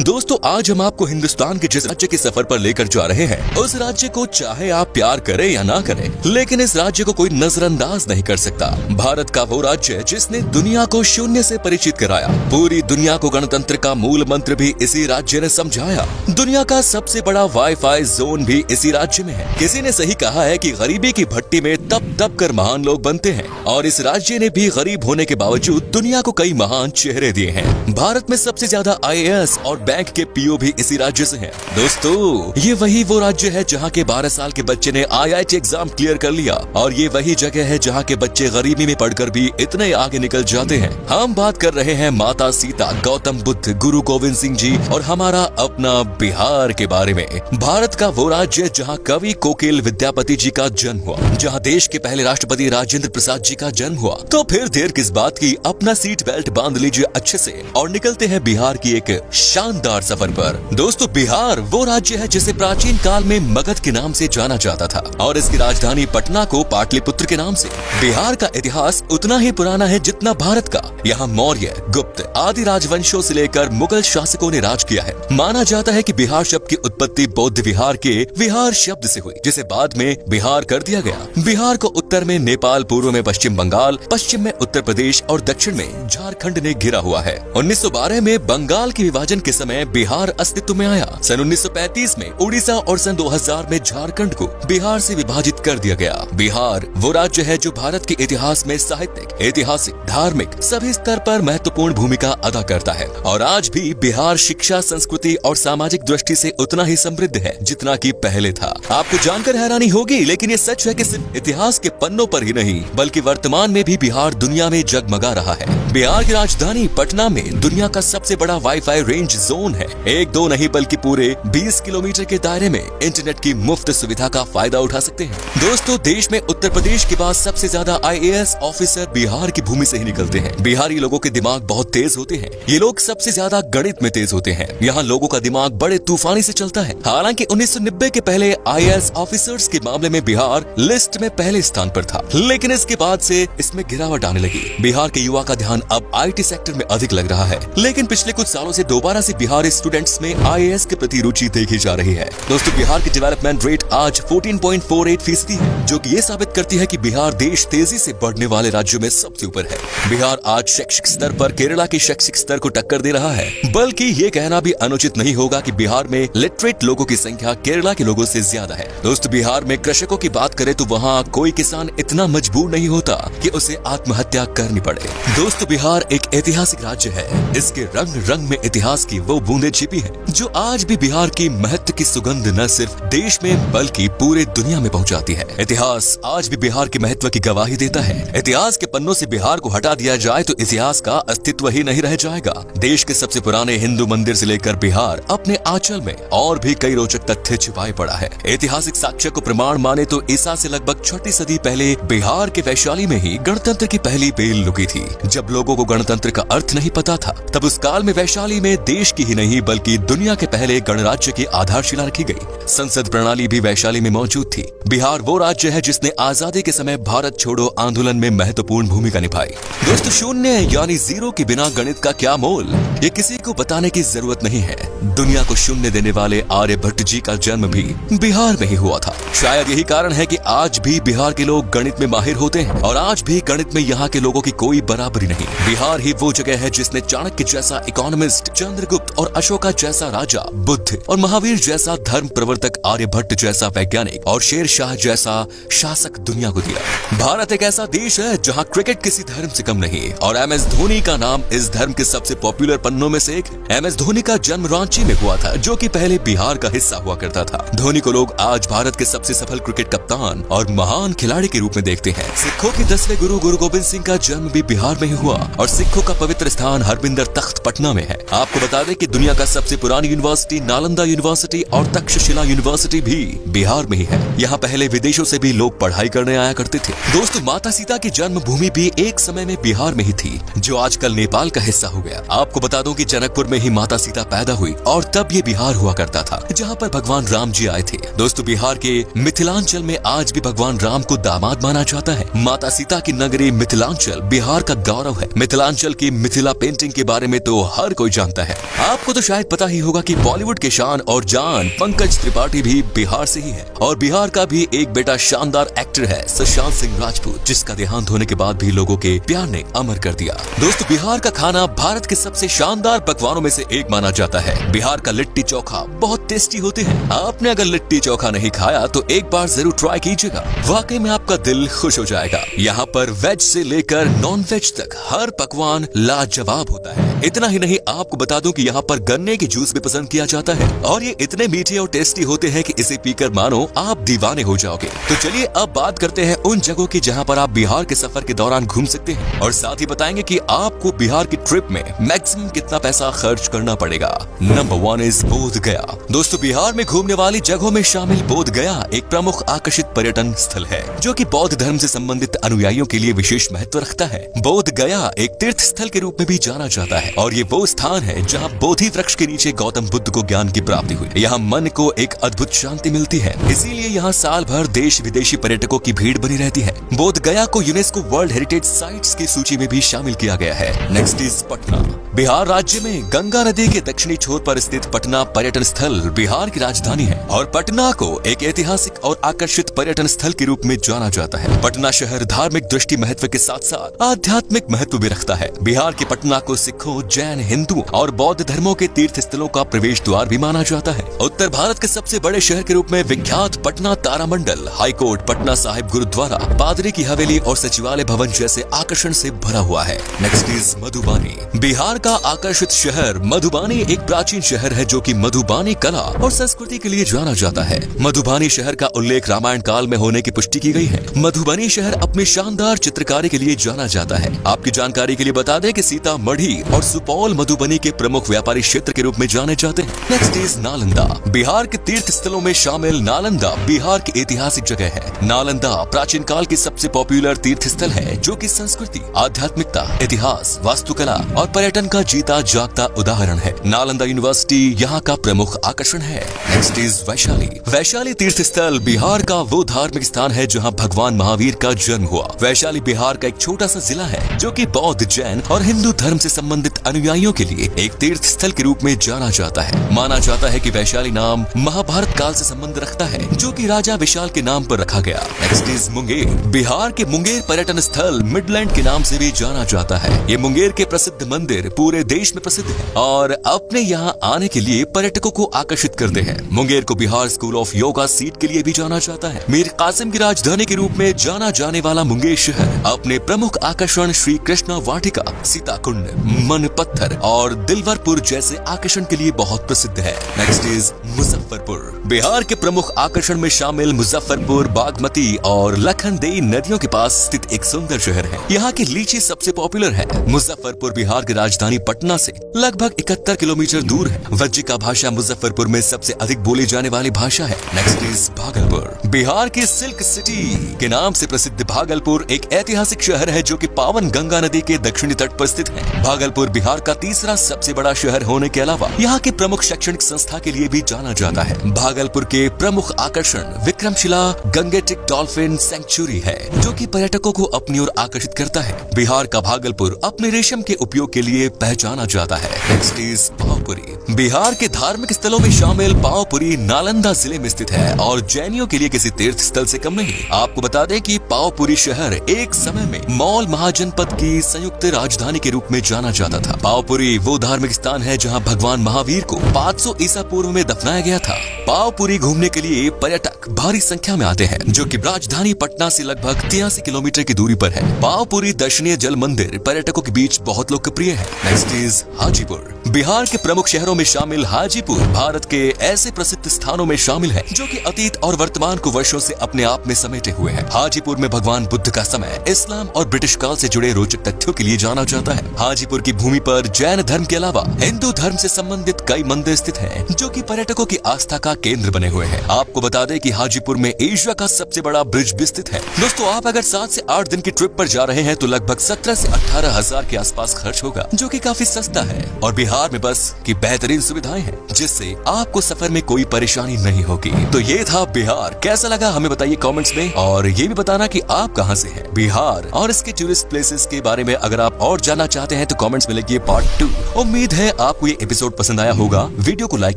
दोस्तों आज हम आपको हिंदुस्तान के जिस राज्य के सफर पर लेकर जा रहे हैं, उस राज्य को चाहे आप प्यार करें या ना करें, लेकिन इस राज्य को कोई नजरअंदाज नहीं कर सकता। भारत का वो राज्य जिसने दुनिया को शून्य से परिचित कराया, पूरी दुनिया को गणतंत्र का मूल मंत्र भी इसी राज्य ने समझाया। दुनिया का सबसे बड़ा वाईफाई जोन भी इसी राज्य में है। किसी ने सही कहा है कि गरीबी की भट्टी में तप तप कर महान लोग बनते हैं, और इस राज्य ने भी गरीब होने के बावजूद दुनिया को कई महान चेहरे दिए हैं। भारत में सबसे ज्यादा IAS और बैंक के PO भी इसी राज्य से हैं। दोस्तों ये वही वो राज्य है जहाँ के 12 साल के बच्चे ने IIT एग्जाम क्लियर कर लिया, और ये वही जगह है जहाँ के बच्चे गरीबी में पढ़कर भी इतने आगे निकल जाते हैं। हम बात कर रहे हैं माता सीता, गौतम बुद्ध, गुरु गोविंद सिंह जी और हमारा अपना बिहार के बारे में। भारत का वो राज्य जहाँ कवि कोकिल विद्यापति जी का जन्म हुआ, जहाँ देश के पहले राष्ट्रपति राजेंद्र प्रसाद जी का जन्म हुआ। तो फिर देर किस बात की, अपना सीट बेल्ट बांध लीजिए अच्छे से और निकलते हैं बिहार की एक शानदार सफर पर। दोस्तों बिहार वो राज्य है जिसे प्राचीन काल में मगध के नाम से जाना जाता था, और इसकी राजधानी पटना को पाटलिपुत्र के नाम से। बिहार का इतिहास उतना ही पुराना है जितना भारत का। यहाँ मौर्य, गुप्त आदि राजवंशों से लेकर मुगल शासकों ने राज किया है। माना जाता है कि बिहार शब्द की उत्पत्ति बौद्ध विहार के विहार शब्द से हुई, जिसे बाद में बिहार कर दिया गया। बिहार को उत्तर में नेपाल, पूर्व में पश्चिम बंगाल, पश्चिम में उत्तर प्रदेश और दक्षिण में झारखंड ने घिरा हुआ है। 1912 में बंगाल के विभाजन के समय बिहार अस्तित्व में आया। सन 1935 में उड़ीसा और सन 2000 में झारखंड को बिहार से विभाजित कर दिया गया। बिहार वो राज्य है जो भारत के इतिहास में साहित्यिक, ऐतिहासिक, धार्मिक सभी स्तर पर महत्वपूर्ण भूमिका अदा करता है, और आज भी बिहार शिक्षा, संस्कृति और सामाजिक दृष्टि से उतना ही समृद्ध है जितना कि पहले था। आपको जानकर हैरानी होगी, लेकिन ये सच है कि सिर्फ इतिहास के पन्नों पर ही नहीं बल्कि वर्तमान में भी बिहार दुनिया में जगमगा रहा है। बिहार की राजधानी पटना में दुनिया का सबसे बड़ा वाईफाई रेंज जोन है। एक दो नहीं बल्कि पूरे 20 किलोमीटर के दायरे में इंटरनेट की मुफ्त सुविधा का फायदा उठा सकते हैं। दोस्तों देश में उत्तर प्रदेश के बाद सबसे ज्यादा IAS ऑफिसर बिहार की भूमि से ही निकलते हैं। बिहारी लोगों के दिमाग बहुत तेज होते हैं। ये लोग सबसे ज्यादा गणित में तेज होते हैं। यहाँ लोगों का दिमाग बड़े तूफानी से चलता है। हालांकि 1990 के पहले IAS ऑफिसर्स के मामले में बिहार लिस्ट में पहले स्थान पर था, लेकिन इसके बाद से इसमें गिरावट आने लगी। बिहार के युवा का ध्यान अब IT सेक्टर में अधिक लग रहा है, लेकिन पिछले कुछ सालों से दोबारा से बिहारी स्टूडेंट्स में IAS के प्रति रुचि देखी जा रही है। दोस्तों बिहार की डेवलपमेंट रेट आज 14.48% है, जो कि ये साबित करती है कि बिहार देश तेजी से बढ़ने वाले राज्यों में सबसे ऊपर है। बिहार आज शैक्षिक स्तर पर केरला के शैक्षिक स्तर को टक्कर दे रहा है, बल्कि ये कहना भी अनुचित नहीं होगा कि बिहार में लिटरेट लोगों की संख्या केरला के लोगों से ज्यादा है। दोस्तों बिहार में कृषकों की बात करें तो वहाँ कोई किसान इतना मजबूर नहीं होता कि उसे आत्महत्या करनी पड़े। दोस्तों बिहार एक ऐतिहासिक राज्य है। इसके रंग रंग में इतिहास की वो बूंदें छिपी हैं, जो आज भी बिहार की महत्व की सुगंध न सिर्फ देश में बल्कि पूरे दुनिया में पहुंचाती है। इतिहास आज भी बिहार के महत्व की गवाही देता है। इतिहास के पन्नों से बिहार को हटा दिया जाए तो इतिहास का अस्तित्व ही नहीं रह जाएगा। देश के सबसे पुराने हिंदू मंदिर से लेकर बिहार अपने आंचल में और भी कई रोचक तथ्य छिपाए पड़ा है। ऐतिहासिक साक्ष्य को प्रमाण माने तो ईसा से लगभग 6वीं सदी पहले बिहार के वैशाली में ही गणतंत्र की पहली बेल लुकी थी। जब लोगों को गणतंत्र का अर्थ नहीं पता था, तब उस काल में वैशाली में देश की ही नहीं बल्कि दुनिया के पहले गणराज्य की आधारशिला रखी गई। संसद प्रणाली भी वैशाली में मौजूद थी। बिहार वो राज्य है जिसने आजादी के समय भारत छोड़ो आंदोलन में महत्वपूर्ण भूमिका निभाई। दोस्तों शून्य यानी जीरो के बिना गणित का क्या मोल, ये किसी को बताने की जरूरत नहीं है। दुनिया को शून्य देने वाले आर्यभट्ट जी का जन्म भी बिहार में ही हुआ था। शायद यही कारण है कि आज भी बिहार के लोग गणित में माहिर होते हैं, और आज भी गणित में यहाँ के लोगों की कोई बराबरी नहीं। बिहार ही वो जगह है जिसने चाणक्य जैसा इकोनॉमिस्ट, चंद्रगुप्त और अशोका जैसा राजा, बुद्ध और महावीर जैसा धर्म प्रवर्तक, आर्यभट्ट जैसा वैज्ञानिक और शेर शाह जैसा शासक दुनिया को दिया। भारत एक ऐसा देश है जहाँ क्रिकेट किसी धर्म से कम नहीं, और MS धोनी का नाम इस धर्म के सबसे पॉपुलर पन्नों में से एक। MS धोनी का जन्म रांची में हुआ था, जो कि पहले बिहार का हिस्सा हुआ करता था। धोनी को लोग आज भारत के सबसे सफल क्रिकेट कप्तान और महान खिलाड़ी के रूप में देखते हैं। सिखों के 10वें गुरु गुरु गोविंद सिंह का जन्म भी बिहार में ही हुआ, और सिखों का पवित्र स्थान हरमिंदर तख्त पटना में है। आपको बता दें कि दुनिया का सबसे पुरानी यूनिवर्सिटी नालंदा यूनिवर्सिटी और तक्षशिला यूनिवर्सिटी भी बिहार में ही है। यहाँ पहले विदेशों से भी लोग पढ़ाई करने आया करते थे। दोस्तों माता सीता की जन्मभूमि भी एक समय में बिहार में ही थी, जो आजकल नेपाल का हिस्सा हो गया। आपको बता दूं कि जनकपुर में ही माता सीता पैदा हुई, और तब ये बिहार हुआ करता था जहाँ पर भगवान राम जी आए थे। दोस्तों बिहार के मिथिलांचल में आज भी भगवान राम को दामाद माना जाता है। माता सीता की नगरी मिथिलांचल बिहार का गौरव है। मिथिलांचल की मिथिला पेंटिंग के बारे में तो हर कोई जानता है। आपको तो शायद पता ही होगा कि बॉलीवुड के शान और जान पंकज त्रिपाठी भी बिहार से ही है और बिहार का भी एक बेटा शानदार एक्टर है सुशांत सिंह राजपूत, जिसका देहांत होने के बाद भी लोगों के प्यार ने अमर कर दिया। दोस्तों, बिहार का खाना भारत के सबसे शानदार पकवानों में से एक माना जाता है। बिहार का लिट्टी चोखा बहुत टेस्टी होते हैं। आपने अगर लिट्टी चोखा नहीं खाया तो एक बार जरूर ट्राई कीजिएगा, वाकई में आपका दिल खुश हो जाएगा। यहाँ पर वेज से लेकर नॉन वेज तक हर पकवान लाजवाब होता है। इतना ही नहीं, आपको बता दूं कि यहाँ पर गन्ने के जूस भी पसंद किया जाता है और ये इतने मीठे और टेस्टी होते हैं कि इसे पीकर मानो आप दीवाने हो जाओगे। तो चलिए अब बात करते हैं उन जगहों की जहाँ पर आप बिहार के सफर के दौरान घूम सकते हैं और साथ ही बताएंगे कि आपको बिहार की ट्रिप में मैक्सिमम कितना पैसा खर्च करना पड़ेगा। नंबर 1 इज बोध गया। दोस्तों, बिहार में घूमने वाली जगहों में शामिल बोध गया एक प्रमुख आकर्षित पर्यटन स्थल है जो कि बौद्ध धर्म से संबंधित अनुयायियों के लिए विशेष महत्व रखता है। बोध गया एक तीर्थ स्थल के रूप में भी जाना जाता है और ये वो स्थान है जहाँ बोधि वृक्ष के नीचे गौतम बुद्ध को ज्ञान की प्राप्ति हुई। यहाँ मन को एक अद्भुत शांति मिलती है, इसीलिए यहाँ साल भर देश विदेशी पर्यटकों की भीड़ बनी रहती है। बोध गया को यूनेस्को वर्ल्ड हेरिटेज साइट्स की सूची में भी शामिल किया गया है। Next is Patna. बिहार राज्य में गंगा नदी के दक्षिणी छोर पर स्थित पटना पर्यटन स्थल बिहार की राजधानी है और पटना को एक ऐतिहासिक और आकर्षित पर्यटन स्थल के रूप में जाना जाता है। पटना शहर धार्मिक दृष्टि महत्व के साथ साथ आध्यात्मिक महत्व भी रखता है। बिहार के पटना को सिखों, जैन, हिंदू और बौद्ध धर्मों के तीर्थ स्थलों का प्रवेश द्वार भी माना जाता है। उत्तर भारत के सबसे बड़े शहर के रूप में विख्यात पटना तारामंडल, हाईकोर्ट, पटना साहिब गुरुद्वारा, पादरी की हवेली और सचिवालय भवन जैसे आकर्षण से भरा हुआ है। Next is Madhubani. बिहार का आकर्षित शहर मधुबानी एक प्राचीन शहर है जो कि मधुबानी कला और संस्कृति के लिए जाना जाता है। मधुबानी शहर का उल्लेख रामायण काल में होने की पुष्टि की गई है। मधुबनी शहर अपनी शानदार चित्रकारी के लिए जाना जाता है। आपकी जानकारी के लिए बता दें कि सीतामढ़ी और सुपौल मधुबनी के प्रमुख व्यापारी क्षेत्र के रूप में जाने जाते हैं। Next is Nalanda. बिहार के तीर्थ स्थलों में शामिल नालंदा बिहार की ऐतिहासिक जगह है। नालंदा प्राचीन काल की सबसे पॉपुलर तीर्थ स्थल है जो कि संस्कृति, आध्यात्मिकता, इतिहास, वास्तुकला और पर्यटन का जीता जागता उदाहरण है। नालंदा यूनिवर्सिटी यहाँ का प्रमुख आकर्षण है। Next is Vaishali. वैशाली तीर्थ स्थल बिहार का वो धार्मिक स्थान है जहाँ भगवान महावीर का जन्म हुआ। वैशाली बिहार का एक छोटा सा जिला है जो कि बौद्ध, जैन और हिंदू धर्म से संबंधित अनुयायियों के लिए एक तीर्थ स्थल के रूप में जाना जाता है। माना जाता है कि वैशाली नाम महाभारत काल से संबंध रखता है जो कि राजा विशाल के नाम पर रखा गया। Next is Munger. बिहार के मुंगेर पर्यटन स्थल मिडलैंड के नाम से भी जाना जाता है। ये मुंगेर के प्रसिद्ध मंदिर पूरे देश में प्रसिद्ध है और अपने यहाँ आने के लिए पर्यटकों को आकर्षित करते हैं। मुंगेर को Bihar school of yoga seat के लिए भी जाना जाता है। मीर कासिम की राजधानी के रूप में जाना जाने वाला मुंगेर शहर अपने प्रमुख आकर्षण श्री कृष्णा वाटिका, सीताकुंड, मन पत्थर और दिलवरपुर जैसे आकर्षण के लिए बहुत प्रसिद्ध है। Next is Muzaffarpur. बिहार के प्रमुख आकर्षण में शामिल मुजफ्फरपुर बागमती और लखनदेई नदियों के पास स्थित एक सुंदर शहर है। यहाँ की लीची सबसे पॉपुलर है। मुजफ्फरपुर बिहार की राजधानी पटना से लगभग 71 किलोमीटर दूर है। वज्जिका भाषा मुजफ्फरपुर में सबसे अधिक बोली जाने वाली भाषा है। Next is Bhagalpur. बिहार की सिल्क सिटी के नाम से प्रसिद्ध भागलपुर एक ऐतिहासिक शहर है जो कि पावन गंगा नदी के दक्षिणी तट पर स्थित है। भागलपुर बिहार का तीसरा सबसे बड़ा शहर होने के अलावा यहाँ के प्रमुख शैक्षणिक संस्था के लिए भी जाना जाता है। भागलपुर के प्रमुख आकर्षण विक्रमशिला गंगेटिक डॉल्फिन सेंचुरी है जो कि पर्यटकों को अपनी ओर आकर्षित करता है। बिहार का भागलपुर अपने रेशम के उपयोग के लिए पहचाना जाता है। Next is Pawapuri. बिहार के धार्मिक स्थलों में शामिल पावपुरी नालंदा जिले में स्थित है और जैनियों के लिए किसी तीर्थ स्थल से कम नहीं। आपको बता दें कि पावपुरी शहर एक समय में मौल महाजनपद की संयुक्त राजधानी के रूप में जाना जाता था। पावपुरी वो धार्मिक स्थान है जहां भगवान महावीर को 500 ईसा पूर्व में दफनाया गया था। पावपुरी घूमने के लिए पर्यटक भारी संख्या में आते हैं जो कि राजधानी पटना से लगभग 83 किलोमीटर की दूरी पर है। पावपुरी दर्शनीय जल मंदिर पर्यटकों के बीच बहुत लोकप्रिय है। Next is Hajipur. बिहार के प्रमुख शहरों में शामिल हाजीपुर भारत के ऐसे प्रसिद्ध स्थानों में शामिल है जो कि अतीत और वर्तमान को वर्षों से अपने आप में समेटे हुए हैं। हाजीपुर में भगवान बुद्ध का समय, इस्लाम और ब्रिटिश काल से जुड़े रोचक तथ्यों के लिए जाना जाता है। हाजीपुर की भूमि पर जैन धर्म के अलावा हिंदू धर्म से संबंधित कई मंदिर स्थित हैं जो कि पर्यटकों की आस्था का केंद्र बने हुए हैं। आपको बता दें कि हाजीपुर में एशिया का सबसे बड़ा ब्रिज भी स्थित है। दोस्तों, आप अगर 7 से 8 दिन की ट्रिप पर जा रहे हैं तो लगभग 17 से 18 हजार के आसपास खर्च होगा जो कि काफी सस्ता है और बिहार में बस की बेहतरीन सुविधाएं हैं जिससे आपको सफर में कोई परेशानी नहीं होगी। तो ये था बिहार। कैसा लगा हमें बताइए कमेंट्स में और ये भी बताना कि आप कहां से हैं। बिहार और इसके टूरिस्ट प्लेसेस के बारे में अगर आप और जानना चाहते हैं तो कमेंट्स में लिखिए पार्ट 2। उम्मीद है आपको ये एपिसोड पसंद पसंद आया होगा, वीडियो को लाइक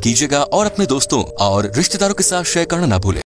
कीजिएगा और अपने दोस्तों और रिश्तेदारों के साथ शेयर करना ना भूलें।